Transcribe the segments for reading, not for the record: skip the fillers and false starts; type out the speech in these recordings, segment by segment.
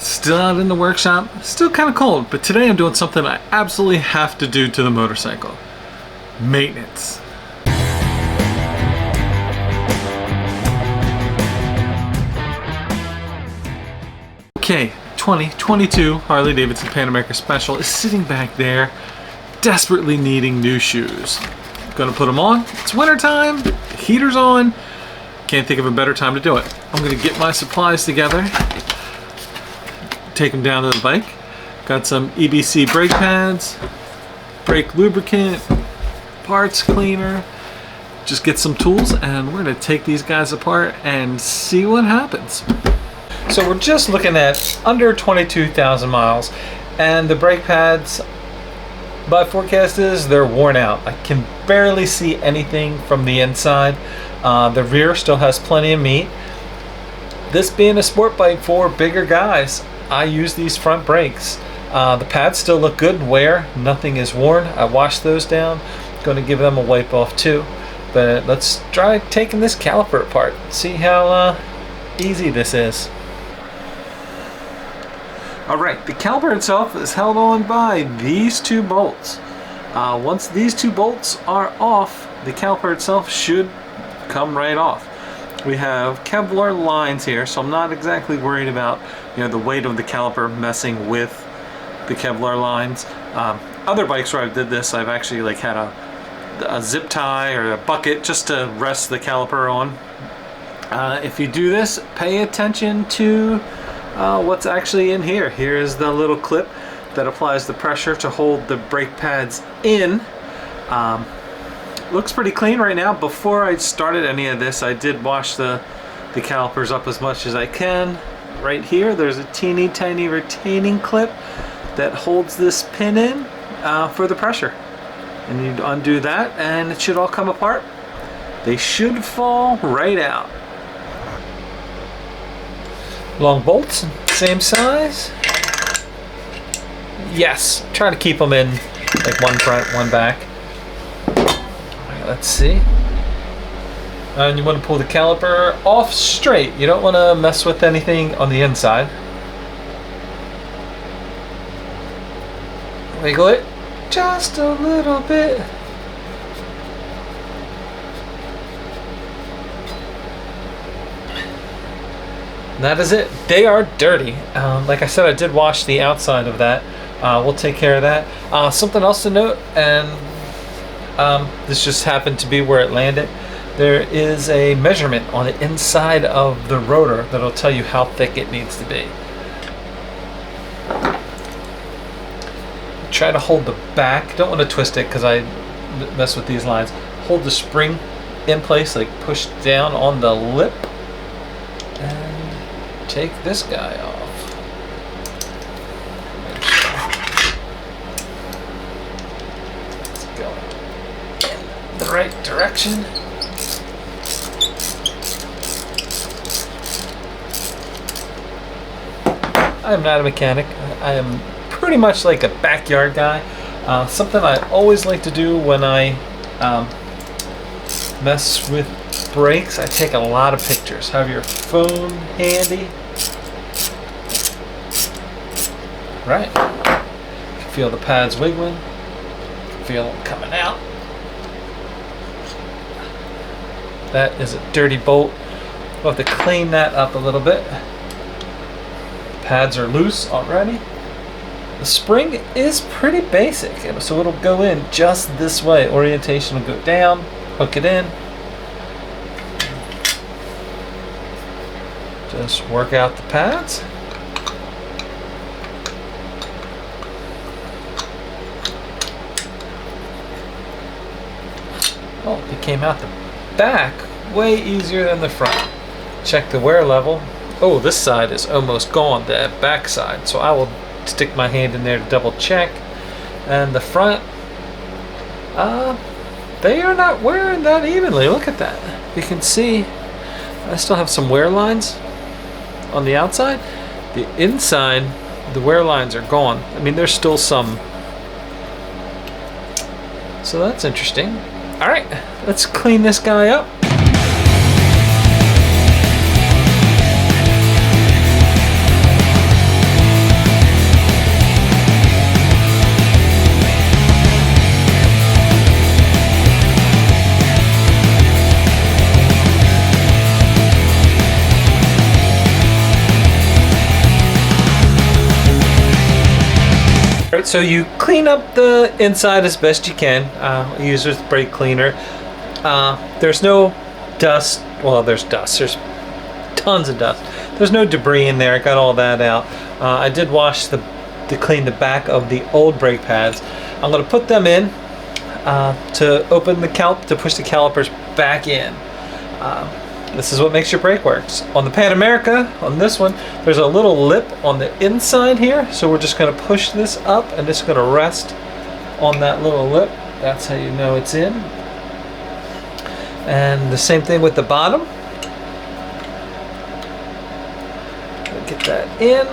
Still out in the workshop, still kind of cold, but today I'm doing something I absolutely have to do to the motorcycle. Maintenance. Okay, 2022 Harley Davidson Pan America Special is sitting back there, desperately needing new shoes. Gonna put them on. It's winter time, the heater's on. Can't think of a better time to do it. I'm gonna get my supplies together, take them down to the bike. Got some EBC brake pads, brake lubricant, parts cleaner. Just get some tools and we're gonna take these guys apart and see what happens. So we're just looking at under 22,000 miles and the brake pads, my forecast is they're worn out. I can barely see anything from the inside. The rear still has plenty of meat. This being a sport bike for bigger guys, I use these front brakes. The pads still look good and wear. Nothing is worn. I washed those down. Going to give them a wipe off too. But let's try taking this caliper apart. See how easy this is. Alright, the caliper itself is held on by these two bolts. Once these two bolts are off, the caliper itself should come right off. We have Kevlar lines here, so I'm not exactly worried about the weight of the caliper messing with the Kevlar lines. Other bikes where I did this, I've actually had a zip tie or a bucket just to rest the caliper on. If you do this, pay attention to what's actually in here. Here's the little clip that applies the pressure to hold the brake pads in. Looks pretty clean right now. Before I started any of this, I did wash the calipers up as much as I can. Right here, there's a teeny tiny retaining clip that holds this pin in for the pressure. And you undo that and it should all come apart. They should fall right out. Long bolts, same size. Yes, try to keep them in one front, one back. Let's see. And you want to pull the caliper off straight. You don't want to mess with anything on the inside. Wiggle it just a little bit. That is it. They are dirty. Like I said, I did wash the outside of that. We'll take care of that. Something else to note, and this just happened to be where it landed. There is a measurement on the inside of the rotor that'll tell you how thick it needs to be. Try to hold the back. Don't want to twist it because I mess with these lines. Hold the spring in place, push down on the lip. And take this guy off. Let's go in the right direction. I am not a mechanic. I am pretty much like a backyard guy. Something I always like to do when I mess with brakes, I take a lot of pictures. Have your phone handy. Right. You can feel the pads wiggling. Feel them coming out. That is a dirty bolt. We'll have to clean that up a little bit. Pads are loose already. The spring is pretty basic, so it'll go in just this way. Orientation will go down, hook it in. Just work out the pads. Oh, it came out the back way easier than the front. Check the wear level. Oh, this side is almost gone, the back side. So I will stick my hand in there to double check. And the front, they are not wearing that evenly. Look at that. You can see I still have some wear lines on the outside. The inside, the wear lines are gone. I mean, there's still some. So that's interesting. All right, let's clean this guy up. Alright, so you clean up the inside as best you can. Use with brake cleaner. There's no dust. Well, there's dust. There's tons of dust. There's no debris in there. I got all that out. I did wash to clean the back of the old brake pads. I'm going to put them in to open the to push the calipers back in. This is what makes your brake works. On the Pan America, on this one, there's a little lip on the inside here. So we're just going to push this up and it's going to rest on that little lip. That's how you know it's in. And the same thing with the bottom. Get that in.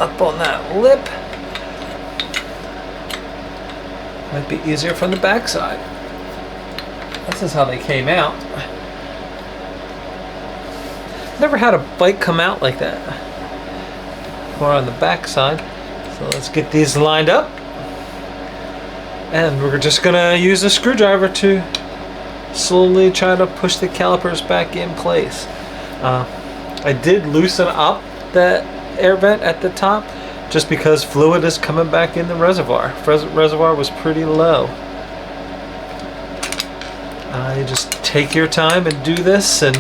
Up on that lip. Might be easier from the back side. This is how they came out. Never had a bike come out like that. More on the back side. So let's get these lined up. And we're just gonna use a screwdriver to slowly try to push the calipers back in place. I did loosen up that air vent at the top just because fluid is coming back in the reservoir. Reservoir was pretty low. You just take your time and do this and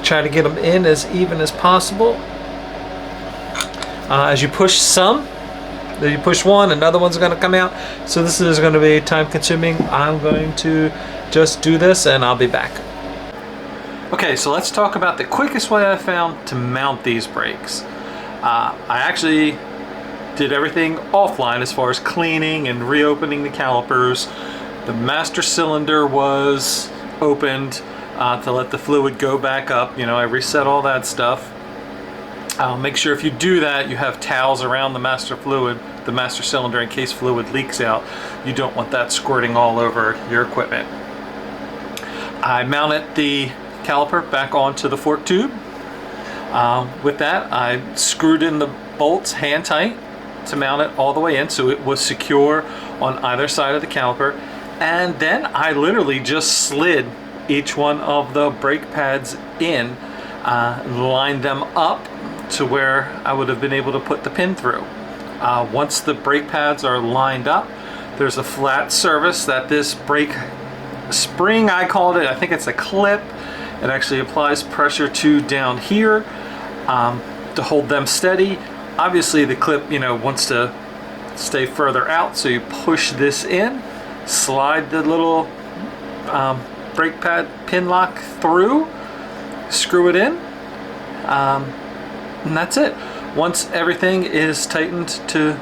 try to get them in as even as possible. As you push some, then you push one, another one's going to come out. So this is going to be time consuming. I'm going to just do this and I'll be back. Okay, so let's talk about the quickest way I found to mount these brakes. I actually did everything offline as far as cleaning and reopening the calipers. The master cylinder was opened to let the fluid go back up. You know, I reset all that stuff. Make sure if you do that, you have towels around the master cylinder in case fluid leaks out. You don't want that squirting all over your equipment. I mounted the caliper back onto the fork tube. With that, I screwed in the bolts hand tight to mount it all the way in so it was secure on either side of the caliper. And then I literally just slid each one of the brake pads in, lined them up to where I would have been able to put the pin through. Once the brake pads are lined up, there's a flat surface that this brake spring, I called it, I think it's a clip. It actually applies pressure to down here to hold them steady. Obviously the clip, you know, wants to stay further out, so you push this in, slide the little brake pad pin lock through, screw it in, and that's it. Once everything is tightened to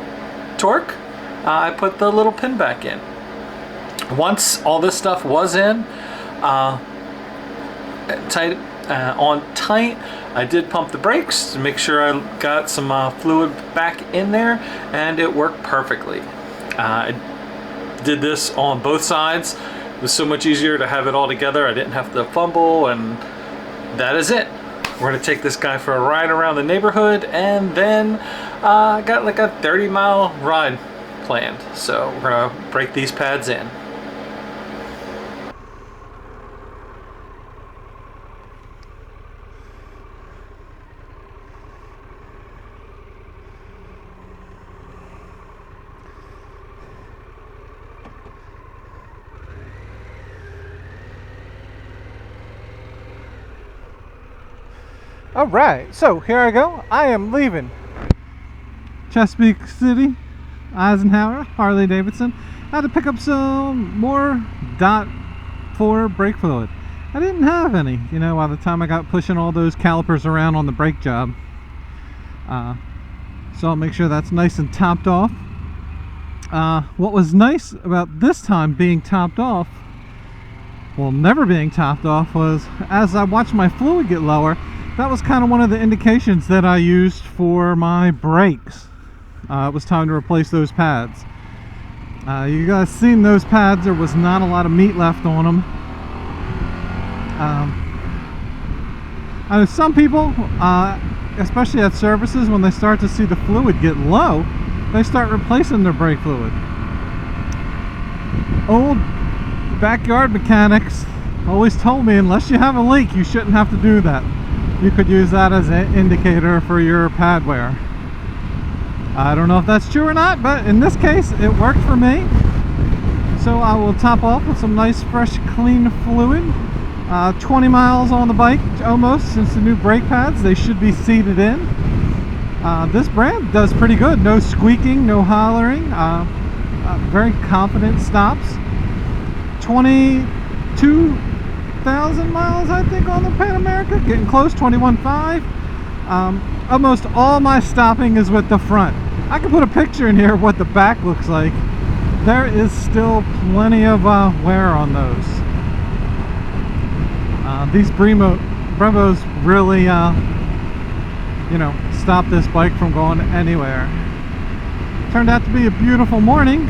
torque, I put the little pin back in. Once all this stuff was in, tight, I did pump the brakes to make sure I got some fluid back in there, and it worked perfectly. I did this on both sides. It was so much easier to have it all together. I didn't have to fumble, and that is it. We're gonna take this guy for a ride around the neighborhood, and then I got like a 30-mile ride planned. So we're gonna break these pads in. All right, so here I go. I am leaving Chesapeake City, Eisenhower, Harley Davidson. I had to pick up some more .4 brake fluid. I didn't have any, you know, by the time I got pushing all those calipers around on the brake job. So I'll make sure that's nice and topped off. What was nice about this time being topped off, well, never being topped off, was as I watched my fluid get lower, that was kind of one of the indications that I used for my brakes. It was time to replace those pads. You guys seen those pads, there was not a lot of meat left on them. I know some people, especially at services, when they start to see the fluid get low, they start replacing their brake fluid. Old backyard mechanics always told me unless you have a leak, you shouldn't have to do that. You could use that as an indicator for your pad wear. I don't know if that's true or not, but in this case it worked for me. So I will top off with some nice fresh clean fluid. 20 miles on the bike almost since the new brake pads. They should be seated in. This brand does pretty good. No squeaking, no hollering. Very confident stops. 22,000 miles I think on the Pan America. Getting close, 21.5. Almost all my stopping is with the front. I can put a picture in here of what the back looks like. There is still plenty of wear on those. These Brembos really, you know, stop this bike from going anywhere. Turned out to be a beautiful morning.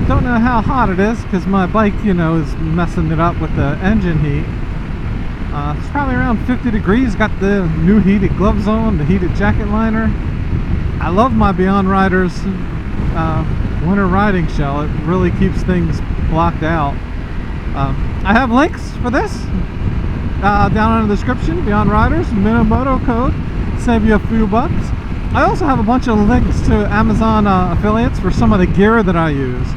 Don't know how hot it is because my bike, you know, is messing it up with the engine heat. It's probably around 50 degrees. Got the new heated gloves on, the heated jacket liner. I love my Beyond Riders winter riding shell. It really keeps things blocked out. I have links for this down in the description. Beyond Riders, MinnowMoto code, save you a few bucks. I also have a bunch of links to Amazon affiliates for some of the gear that I use.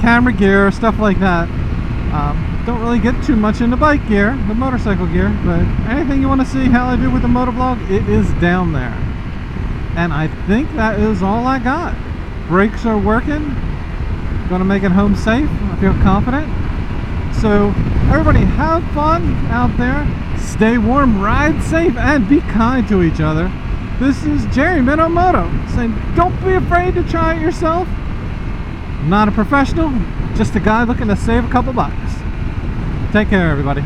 Camera gear, stuff like that. Don't really get too much into bike gear, the motorcycle gear, but anything you want to see how I do with the motovlog, it is down there. And I think that is all I got. Brakes are working. Gonna make it home safe. I feel confident. So everybody have fun out there. Stay warm, ride safe, and be kind to each other. This is Jerry MinnowMoto saying don't be afraid to try it yourself. I'm not a professional, just a guy looking to save a couple bucks. Take care, everybody.